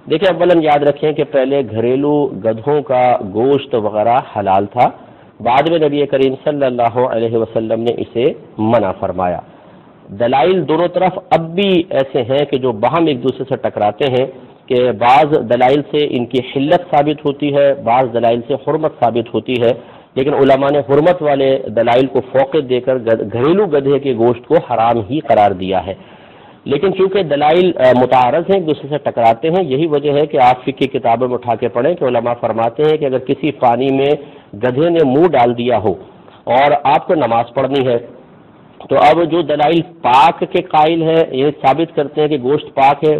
دیکھیں اولاً یاد رکھیں کہ پہلے گھریلو گدھوں کا گوشت وغیرہ حلال تھا، بعد میں نبی کریم صلی اللہ علیہ وسلم نے اسے منع فرمایا۔ دلائل دونوں طرف اب بھی ایسے ہیں کہ جو باہم ایک دوسرے سے ٹکراتے ہیں کہ بعض دلائل سے ان کی حلت ثابت ہوتی ہے، بعض دلائل سے حرمت ثابت ہوتی ہے، لیکن علماء نے حرمت والے دلائل کو فوقیت دے کر گھریلو گدھے کے گوشت کو حرام ہی قرار دیا ہے۔ لیکن چونکہ دلائل متعارض ہیں، ایک دوسرے سے ٹکراتے ہیں، یہی وجہ ہے کہ آپ فقہ کی کتابوں میں اٹھا کے پڑھیں کہ علماء فرماتے ہیں کہ اگر کسی پانی میں گدھے نے منہ ڈال دیا ہو اور آپ کو نماز پڑھنی ہے، تو اب جو دلائل پاک کے قائل ہے یہ ثابت کرتے ہیں کہ گوشت پاک ہے،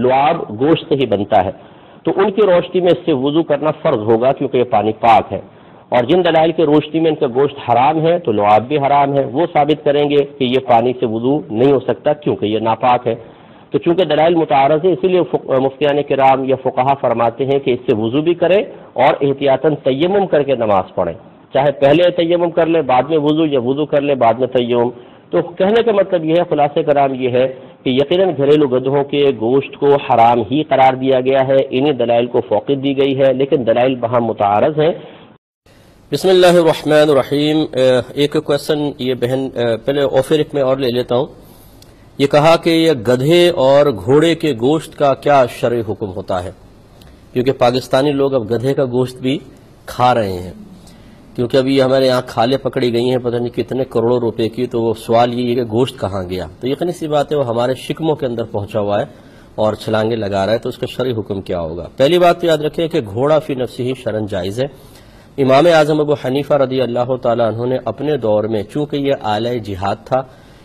لعاب گوشت سے ہی بنتا ہے، تو ان کی روشنی میں اس سے وضو کرنا فرض ہوگا کیونکہ یہ پانی پاک ہے، اور جن دلائل کی روشنی میں ان کا گوشت حرام ہے تو لعاب بھی حرام ہے، وہ ثابت کریں گے کہ یہ پانی سے وضو نہیں ہو سکتا کیونکہ یہ ناپاک ہے۔ تو چونکہ دلائل متعارض ہیں، اسی لیے مفتیان کرام یا فقہا فرماتے ہیں کہ اس سے وضو بھی کریں اور احتیاطاً تیمم کر کے نماز پڑھیں، چاہے پہلے تیمم کر لے بعد میں وضو، یا وضو کر لے بعد میں تیمم۔ تو کہنے کا مطلب یہ ہے، خلاصہ کرام یہ ہے کہ یقیناً گھریلو گدھوں کے گوشت کو حرام ہی قرار دیا گیا ہے، انہی دلائل کو فوقیت دی گئی ہے، لیکن دلائل باہم متعارض ہیں۔ بسم اللہ الرحمن الرحیم۔ ایک کویسچن یہ بہن پہلے آفر میں اور لے لیتا ہوں۔ یہ کہا کہ یہ گدھے اور گھوڑے کے گوشت کا کیا شرعی حکم ہوتا ہے، کیونکہ پاکستانی لوگ اب گدھے کا گوشت بھی کھا رہے ہیں، کیونکہ ابھی ہمارے یہاں کھالیں پکڑی گئی ہیں پتہ نہیں کتنے کروڑوں روپے کی، تو وہ سوال یہ ہے کہ گوشت کہاں گیا، تو یقینی سی بات ہے وہ ہمارے شکموں کے اندر پہنچا ہوا ہے اور چھلانگیں لگا رہا ہے، تو اس کا شرعی حکم کیا ہوگا۔ پہلی بات تو یاد رکھیں کہ گھوڑا فی نفسہ ہی شرعاً جائز ہے۔ امام اعظم ابو حنیفہ رضی اللہ تعالیٰ عنہ نے اپنے دور میں چونکہ یہ آلہ جہاد تھا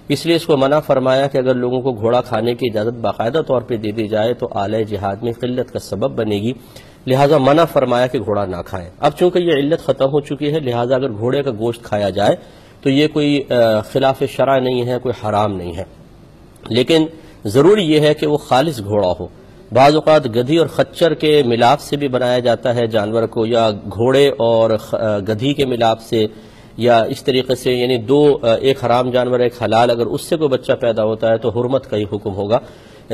اس لیے اس کو منع فرمایا کہ اگر لوگوں کو گھوڑا کھانے کی اجازت باقاعدہ طور پہ دے دی جائے تو آلہ جہاد میں قلت کا سبب بنے گی، لہٰذا منع فرمایا کہ گھوڑا نہ کھائیں۔ اب چونکہ یہ علت ختم ہو چکی ہے، لہٰذا اگر گھوڑے کا گوشت کھایا جائے تو یہ کوئی خلاف شرع نہیں ہے، کوئی حرام نہیں ہے، لیکن ضروری یہ ہے کہ وہ خالص گھوڑا ہو۔ بعض اوقات گدھی اور خچر کے ملاپ سے بھی بنایا جاتا ہے جانور کو، یا گھوڑے اور گدھی کے ملاپ سے، یا اس طریقے سے، یعنی دو، ایک حرام جانور ایک حلال، اگر اس سے کوئی بچہ پیدا ہوتا ہے تو حرمت کا ہی حکم ہوگا۔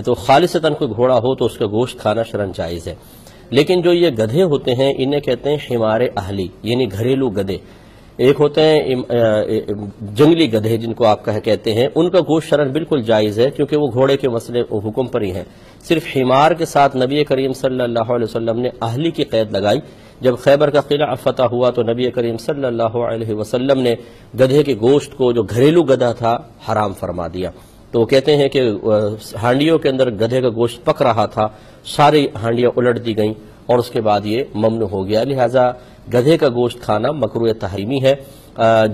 تو خالصتاً کوئی گھوڑا ہو تو اس کا گوشت کھانا شرعاً جائز ہے۔ لیکن جو یہ گدھے ہوتے ہیں انہیں کہتے ہیں حمار اہلی، یعنی گھریلو گدھے۔ ایک ہوتے ہیں جنگلی گدھے جن کو آپ کہتے ہیں، ان کا گوشت شرعاً بالکل جائز ہے کیونکہ وہ گھوڑے کے مسئلے حکم پر ہی ہیں۔ صرف حمار کے ساتھ نبی کریم صلی اللہ علیہ وسلم نے اہلی کی قید لگائی۔ جب خیبر کا قلعہ فتح ہوا تو نبی کریم صلی اللہ علیہ وسلم نے گدھے کے گوشت کو، جو گھریلو گدھا تھا، حرام فرما دیا۔ تو وہ کہتے ہیں کہ ہانڈیوں کے اندر گدھے کا گوشت پک رہا تھا، ساری ہانڈیاں الٹ دی گئیں اور اس کے بعد یہ ممنوع ہو گیا۔ لہٰذا گدھے کا گوشت کھانا مکروہ تحریمی ہے،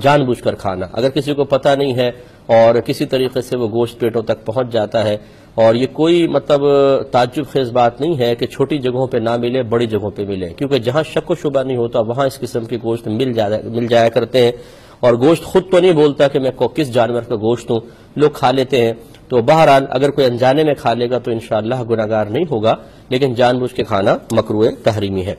جان بوجھ کر کھانا۔ اگر کسی کو پتہ نہیں ہے اور کسی طریقے سے وہ گوشت پیٹوں تک پہنچ جاتا ہے، اور یہ کوئی مطلب تعجب خیز بات نہیں ہے کہ چھوٹی جگہوں پہ نہ ملے، بڑی جگہوں پہ ملے، کیونکہ جہاں شک و شبہ نہیں ہوتا وہاں اس قسم کے گوشت مل جایا کرتے ہیں، اور گوشت خود تو نہیں بولتا کہ میں کس جانور کا گوشت ہوں، لوگ کھا لیتے ہیں۔ تو بہرحال اگر کوئی انجانے میں کھا لے گا تو انشاءاللہ گناہگار نہیں ہوگا، لیکن جان بوجھ کے کھانا مکروہ تحریمی ہے۔